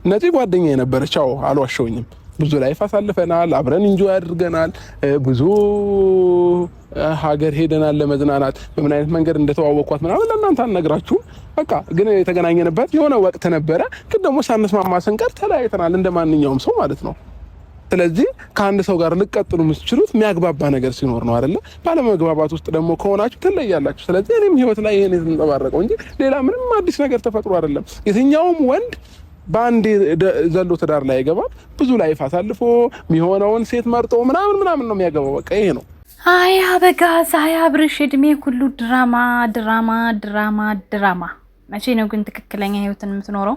ነፂ ጓደኛዬ ነበረች። አዎ አልዋሸሁኝም። ብዙ ላይፍ አሳልፈናል፣ አብረን ኢንጆይ አድርገናል፣ ብዙ ሀገር ሄደናል ለመዝናናት። በምን አይነት መንገድ እንደተዋወቅኳት ምናምን ለእናንተ አልነግራችሁም። በቃ ግን የተገናኘንበት የሆነ ወቅት ነበረ። ግን ደግሞ ሳንስማማ ስንቀር ተለያይተናል፣ እንደማንኛውም ሰው ማለት ነው። ስለዚህ ከአንድ ሰው ጋር ልቀጥሉ የምትችሉት የሚያግባባ ነገር ሲኖር ነው አይደለ? ባለመግባባት ውስጥ ደግሞ ከሆናችሁ ትለያላችሁ። ስለዚህ እኔም ህይወት ላይ ይሄን የተንጸባረቀው እንጂ ሌላ ምንም አዲስ ነገር ተፈጥሮ አይደለም። የትኛውም ወንድ በአንድ ዘሎ ትዳር ላይ ይገባል። ብዙ ላይፍ አሳልፎ የሚሆነውን ሴት መርጦ ምናምን ነው የሚያገባው። በቃ ይሄ ነው። አይ አበጋዝ፣ አይ አብርሽ፣ እድሜ ሁሉ ድራማ ድራማ ድራማ ድራማ። መቼ ነው ግን ትክክለኛ ህይወትን የምትኖረው?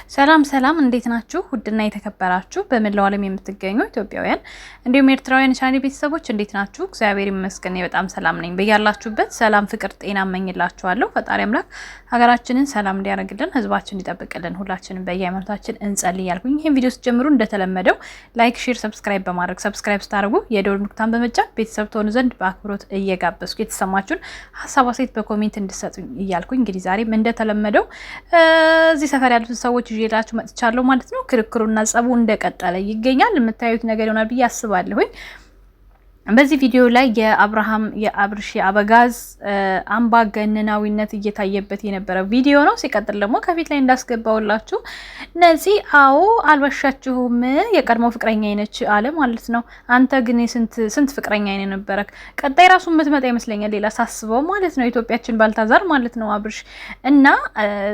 ሰላም እንዴት ናችሁ? ውድና የተከበራችሁ በመላው ዓለም የምትገኙ ኢትዮጵያውያን እንዲሁም ኤርትራውያን ቻናል ቤተሰቦች እንዴት ናችሁ? እግዚአብሔር ይመስገን በጣም ሰላም ነኝ። በያላችሁበት ሰላም፣ ፍቅር፣ ጤና እመኝላችኋለሁ። ፈጣሪ አምላክ ሀገራችንን ሰላም እንዲያደርግልን፣ ህዝባችን እንዲጠብቅልን ሁላችንም በየሃይማኖታችን እንጸልይ ያልኩኝ። ይሄን ቪዲዮ ስትጀምሩ እንደተለመደው ላይክ፣ ሼር፣ ሰብስክራይብ በማድረግ ሰብስክራይብ ስታደርጉ የደወል ምልክቱን በመጫን ቤተሰብ ትሆኑ ዘንድ በአክብሮት እየጋበዝኩ የተሰማችሁን ሀሳብ አስተያየት በኮሜንት እንድትሰጡኝ እያልኩኝ እንግዲህ ዛሬም እንደተለመደው እዚህ ሰፈር ያሉትን ሰዎች ይዤላችሁ መጥቻለሁ ማለት ነው። ክርክሩና ጸቡ እንደቀጠለ ይገኛል። የምታዩት ነገር ይሆናል ብዬ አስባለሁኝ። በዚህ ቪዲዮ ላይ የአብርሽ የአበጋዝ አምባገነናዊነት እየታየበት የነበረ ቪዲዮ ነው። ሲቀጥል ደግሞ ከፊት ላይ እንዳስገባውላችሁ ነፂ አዎ አልዋሻችሁም የቀድሞ ፍቅረኛ አይነች አለ ማለት ነው። አንተ ግን ስንት ፍቅረኛ አይነ ነበረክ? ቀጣይ ራሱ የምትመጣ ይመስለኛል ሌላ ሳስበው ማለት ነው። ኢትዮጵያችን ባልታዛር ማለት ነው አብርሽ እና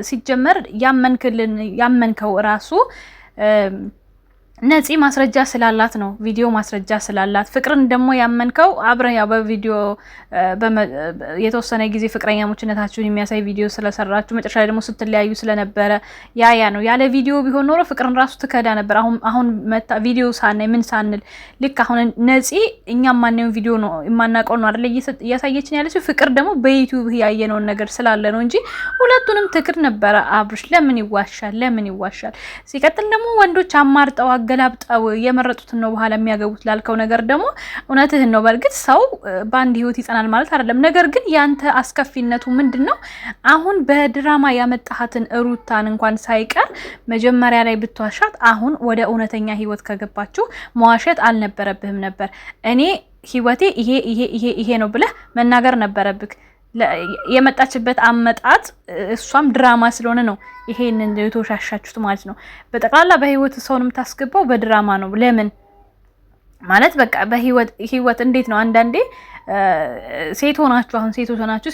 ሲጀመር ያመንከው ራሱ ነፂ ማስረጃ ስላላት ነው። ቪዲዮ ማስረጃ ስላላት ፍቅርን ደግሞ ያመንከው አብረን ያው በቪዲዮ የተወሰነ ጊዜ ፍቅረኛሞችነታችሁን የሚያሳይ ቪዲዮ ስለሰራችሁ መጨረሻ ላይ ደግሞ ስትለያዩ ስለነበረ ያ ነው። ያለ ቪዲዮ ቢሆን ኖሮ ፍቅርን ራሱ ትከዳ ነበር። አሁን መታ ቪዲዮ ሳናይ ምን ሳንል ልክ አሁን ነፂ እኛ ማንኛው ቪዲዮ ነው የማናውቀው ነው አይደል እያሳየችን ያለችው። ፍቅር ደግሞ በዩቲዩብ ያየነውን ነገር ስላለ ነው እንጂ ሁለቱንም ትክክል ነበረ። አብርሽ ለምን ይዋሻል? ሲቀጥል ደግሞ ወንዶች አማርጠው ገላብጣው የመረጡትን ነው በኋላ የሚያገቡት ላልከው ነገር ደግሞ እውነትህን ነው። በእርግጥ ሰው በአንድ ህይወት ይጸናል ማለት አይደለም። ነገር ግን ያንተ አስከፊነቱ ምንድነው? አሁን በድራማ ያመጣሃትን ሩታን እንኳን ሳይቀር መጀመሪያ ላይ ብትዋሻት አሁን ወደ እውነተኛ ህይወት ከገባችሁ መዋሸት አልነበረብህም ነበር። እኔ ህይወቴ ይሄ ነው ብለህ መናገር ነበረብክ። የመጣችበት አመጣጥ እሷም ድራማ ስለሆነ ነው ይሄንን የተወሻሻችሁት ማለት ነው። በጠቅላላ በህይወት ሰውን የምታስገባው በድራማ ነው። ለምን ማለት በቃ በህይወት እንዴት ነው? አንዳንዴ ሴት ሆናችሁ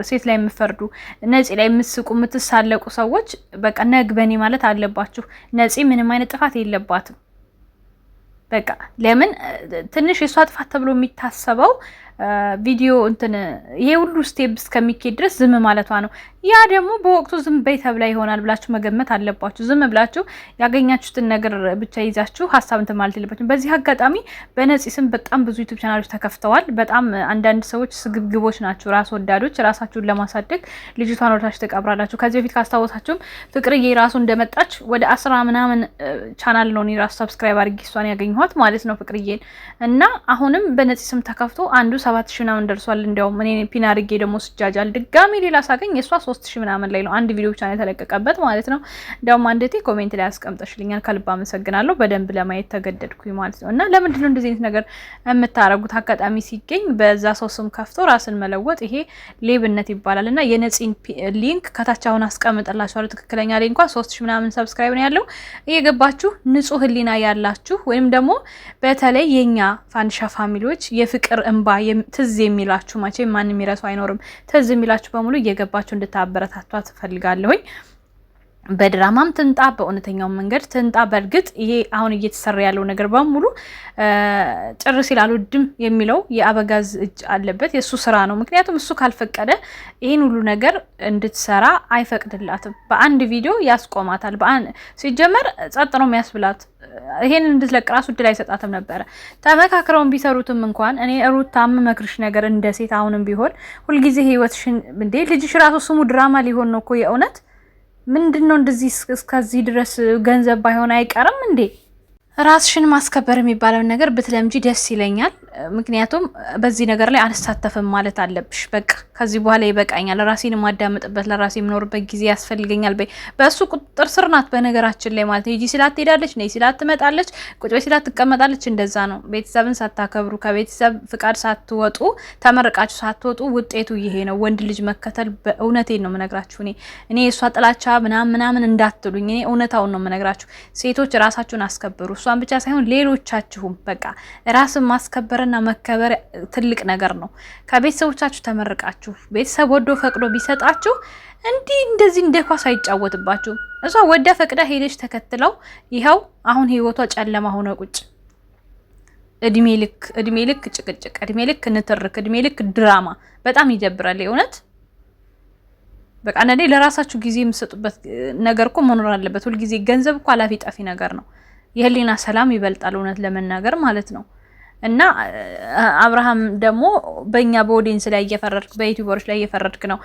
ሴት ላይ የምፈርዱ ነፂ ላይ የምትስቁ የምትሳለቁ ሰዎች በቃ ነግበኔ ማለት አለባችሁ። ነፂ ምንም አይነት ጥፋት የለባትም። በቃ ለምን ትንሽ የሷ ጥፋት ተብሎ የሚታሰበው ቪዲዮ ይሄ ሁሉ ስቴፕ እስከሚኬድ ድረስ ዝም ማለቷ ነው። ያ ደግሞ በወቅቱ ዝም በይ ተብላ ይሆናል ብላችሁ መገመት አለባችሁ። ዝም ብላችሁ ያገኛችሁትን ነገር ብቻ ይዛችሁ ሀሳብ ማለት የለባችሁም። በዚህ አጋጣሚ በነፂ ስም በጣም ብዙ ዩቲዩብ ቻናሎች ተከፍተዋል። በጣም አንዳንድ ሰዎች ስግብግቦች ናቸው፣ ራስ ወዳዶች። ራሳችሁን ለማሳደግ ልጅቷን ወርታችሁ ተቀብራላችሁ። ከዚህ በፊት ካስታወሳችሁም ፍቅርዬ ራሱ እንደመጣች ወደ 10 ምናምን ቻናል ነው ራሱ ሰብስክራይብ አድርጊ እሷን ያገኘኋት ማለት ነው ፍቅርዬን። እና አሁንም በነፂ ስም ተከፍቶ አንዱ 7000 ምናምን ደርሷል። እንዲያውም እኔ ፒን አድርጌ ደግሞ ስጃጃል ድጋሚ ሌላ ሳገኝ የሷ 3000 ምናምን ላይ ነው አንድ ቪዲዮ ብቻ ነው የተለቀቀበት ማለት ነው። እንዲያውም አንዴቴ ኮሜንት ላይ አስቀምጠሽልኛል፣ ከልብ አመሰግናለሁ። በደንብ ለማየት ተገደድኩኝ ማለት ነው። እና ለምንድን ነው እንደዚህ አይነት ነገር የምታረጉት? አጋጣሚ ሲገኝ በዛ ሰው ስም ከፍቶ ራስን መለወጥ ይሄ ሌብነት ይባላል። እና የነፂን ሊንክ ከታች አሁን አስቀምጥላችኋለሁ። ትክክለኛ ሊንኳ 3000 ምናምን ሰብስክራይብ ነው ያለው። እየገባችሁ ንጹህ ህሊና ያላችሁ ወይም ደግሞ በተለይ የኛ ፋንዲሻ ፋሚሊዎች የፍቅር እንባ ትዝ የሚላችሁ መቼም ማንም የሚረሳው አይኖርም። ትዝ የሚላችሁ በሙሉ እየገባችሁ እንድታበረታቷት ፈልጋለሁኝ። በድራማም ትንጣ በእውነተኛው መንገድ ትንጣ። በእርግጥ ይሄ አሁን እየተሰራ ያለው ነገር በሙሉ ጭር ሲል አልወድም የሚለው የአበጋዝ እጅ አለበት፣ የሱ ስራ ነው። ምክንያቱም እሱ ካልፈቀደ ይሄን ሁሉ ነገር እንድትሰራ አይፈቅድላትም። በአንድ ቪዲዮ ያስቆማታል። ሲጀመር ጸጥ ነው የሚያስብላት። ይሄን እንድትለቅ ራሱ እድል አይሰጣትም ነበረ። ተመካክረውን ቢሰሩትም እንኳን እኔ ሩታም መክርሽ ነገር እንደ ሴት አሁንም ቢሆን ሁልጊዜ ህይወትሽን እንዴ ልጅሽ ራሱ ስሙ ድራማ ሊሆን ነው እኮ የእውነት ምንድነው እንደዚህ እስከዚህ ድረስ ገንዘብ ባይሆን አይቀርም እንዴ? ራስሽን ማስከበር የሚባለው ነገር ብትለምጂ ደስ ይለኛል። ምክንያቱም በዚህ ነገር ላይ አልሳተፍም ማለት አለብሽ። በቃ ከዚህ በኋላ ይበቃኛል፣ ራሴን ማዳመጥበት ለራሴ የምኖርበት ጊዜ ያስፈልገኛል። በእሱ ቁጥጥር ስር ናት በነገራችን ላይ ማለት ነው። ሂጂ ሲላት ትሄዳለች፣ ነይ ሲላት ትመጣለች፣ ቁጭ በይ ሲላት ትቀመጣለች። እንደዛ ነው። ቤተሰብን ሳታከብሩ ከቤተሰብ ፍቃድ ሳትወጡ ተመርቃችሁ ሳትወጡ ውጤቱ ይሄ ነው። ወንድ ልጅ መከተል በእውነቴን ነው የምነግራችሁ። እኔ የእሷ ጥላቻ ምናምን እንዳትሉኝ፣ እኔ እውነታውን ነው የምነግራችሁ። ሴቶች ራሳችሁን አስከብሩ። እሷን ብቻ ሳይሆን ሌሎቻችሁም በቃ ራስን ማስከበርና መከበር ትልቅ ነገር ነው። ከቤተሰቦቻችሁ ተመርቃችሁ ቤተሰብ ወዶ ፈቅዶ ቢሰጣችሁ እንደዚህ እንደ ኳስ አይጫወትባችሁ። እሷ ወዳ ፈቅዳ ሄደች ተከትለው ይኸው አሁን ህይወቷ ጨለማ ሆነ ቁጭ። እድሜ ልክ ጭቅጭቅ፣ እድሜ ልክ ንትርክ፣ እድሜ ልክ ድራማ። በጣም ይደብራል የእውነት። በቃ አንዴ ለራሳችሁ ጊዜ የምትሰጡበት ነገር እኮ መኖር አለበት። ሁሉ ጊዜ ገንዘብ እኮ አላፊ ጠፊ ነገር ነው። የህሊና ሰላም ይበልጣል እውነት ለመናገር ማለት ነው። እና አብርሃም ደግሞ በእኛ በኦዲየንስ ላይ እየፈረድክ በዩቲዩበሮች ላይ እየፈረድክ ነው።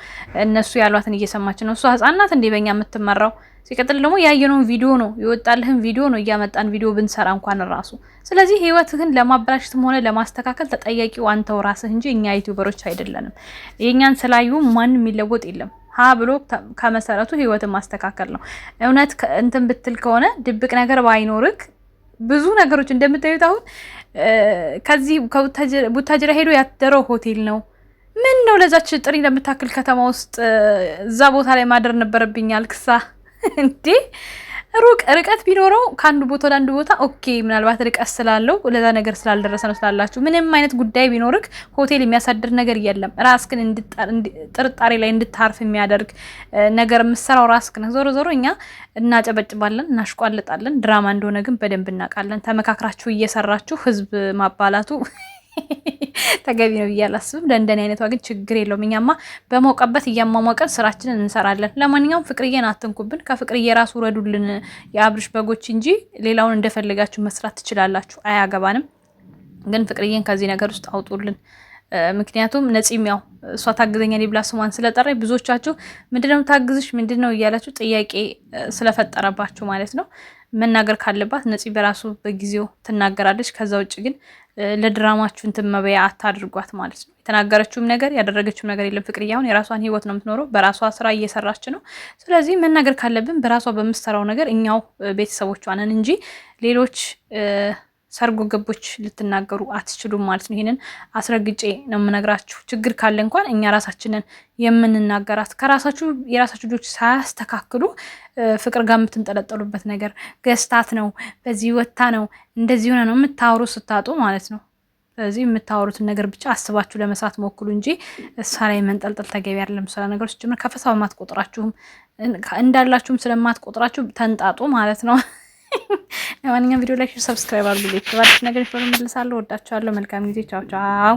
እነሱ ያሏትን እየሰማች ነው። እሷ ህጻናት እንዴ በእኛ የምትመራው? ሲቀጥል ደግሞ ያየነውን ቪዲዮ ነው የወጣልህን ቪዲዮ ነው እያመጣን ቪዲዮ ብንሰራ እንኳን ራሱ። ስለዚህ ህይወትህን ለማበላሸትም ሆነ ለማስተካከል ተጠያቂው አንተው ራስህ እንጂ እኛ ዩቲዩበሮች አይደለንም። የኛን ስላዩ ማንም የሚለወጥ የለም። ሀ ብሎ ከመሰረቱ ህይወትን ማስተካከል ነው። እውነት እንትን ብትል ከሆነ ድብቅ ነገር ባይኖርክ ብዙ ነገሮች እንደምታዩት አሁን ከዚህ ቡታጅራ ሄዶ ያደረው ሆቴል ነው። ምን ነው ለዛች ጥሪ ለምታክል ከተማ ውስጥ እዛ ቦታ ላይ ማደር ነበረብኝ አልክሳ እንዴ? ርቀት ቢኖረው ከአንዱ ቦታ ወደ አንዱ ቦታ ኦኬ፣ ምናልባት ርቀት ስላለው ለዛ ነገር ስላልደረሰ ነው ስላላችሁ፣ ምንም አይነት ጉዳይ ቢኖርክ ሆቴል የሚያሳድር ነገር የለም። ራስክን ጥርጣሬ ላይ እንድታርፍ የሚያደርግ ነገር የምትሰራው ራስክን። ዞሮ እኛ እናጨበጭባለን፣ እናሽቋልጣለን። ድራማ እንደሆነ ግን በደንብ እናውቃለን። ተመካክራችሁ እየሰራችሁ ህዝብ ማባላቱ ተገቢ ነው ብዬ አላስብም። ለእንደኔ አይነቷ ግን ችግር የለውም። እኛማ በመውቀበት እያሟሟቀን ስራችንን እንሰራለን። ለማንኛውም ፍቅርዬን አትንኩብን። ከፍቅርዬ ራሱ ውረዱልን የአብርሽ በጎች እንጂ ሌላውን እንደፈለጋችሁ መስራት ትችላላችሁ፣ አያገባንም። ግን ፍቅርዬን ከዚህ ነገር ውስጥ አውጡልን። ምክንያቱም ነፂም ያው እሷ ታግዘኛለች ብላ ስሟን ስለጠራች ብዙዎቻችሁ ምንድነው ታግዝሽ ምንድነው እያላችሁ ጥያቄ ስለፈጠረባችሁ ማለት ነው። መናገር ካለባት ነፂ በራሱ በጊዜው ትናገራለች። ከዛ ውጭ ግን ለድራማችሁ እንትን መበያ አታድርጓት ማለት ነው። የተናገረችውም ነገር ያደረገችውም ነገር የለም። ፍቅርዬ አሁን የራሷን ህይወት ነው የምትኖረው፣ በራሷ ስራ እየሰራች ነው። ስለዚህ መናገር ካለብን በራሷ በምትሰራው ነገር እኛው ቤተሰቦቿ ነን እንጂ ሌሎች ሰርጎ ገቦች ልትናገሩ አትችሉም ማለት ነው። ይሄንን አስረግጬ ነው የምነግራችሁ። ችግር ካለ እንኳን እኛ ራሳችንን የምንናገራት ከራሳችሁ የራሳችሁ ልጆች ሳያስተካክሉ ፍቅር ጋር የምትንጠለጠሉበት ነገር ገስታት ነው፣ በዚህ ወታ ነው፣ እንደዚህ ሆነ ነው የምታወሩ ስታጡ ማለት ነው። ስለዚህ የምታወሩትን ነገር ብቻ አስባችሁ ለመስራት ሞክሩ እንጂ እሷ ላይ መንጠልጠል ተገቢ አይደለም። ስለ ነገሮች ጭምር ከፈሳው ማትቆጥራችሁም እንዳላችሁም ስለማትቆጥራችሁ ተንጣጡ ማለት ነው። ለማንኛውም ቪዲዮ ላይክ፣ ሰብስክራይብ አድርጉ። ለባለች ነገር ይፈሩ መልሳለሁ። ወዳችኋለሁ። መልካም ጊዜ። ቻው ቻው።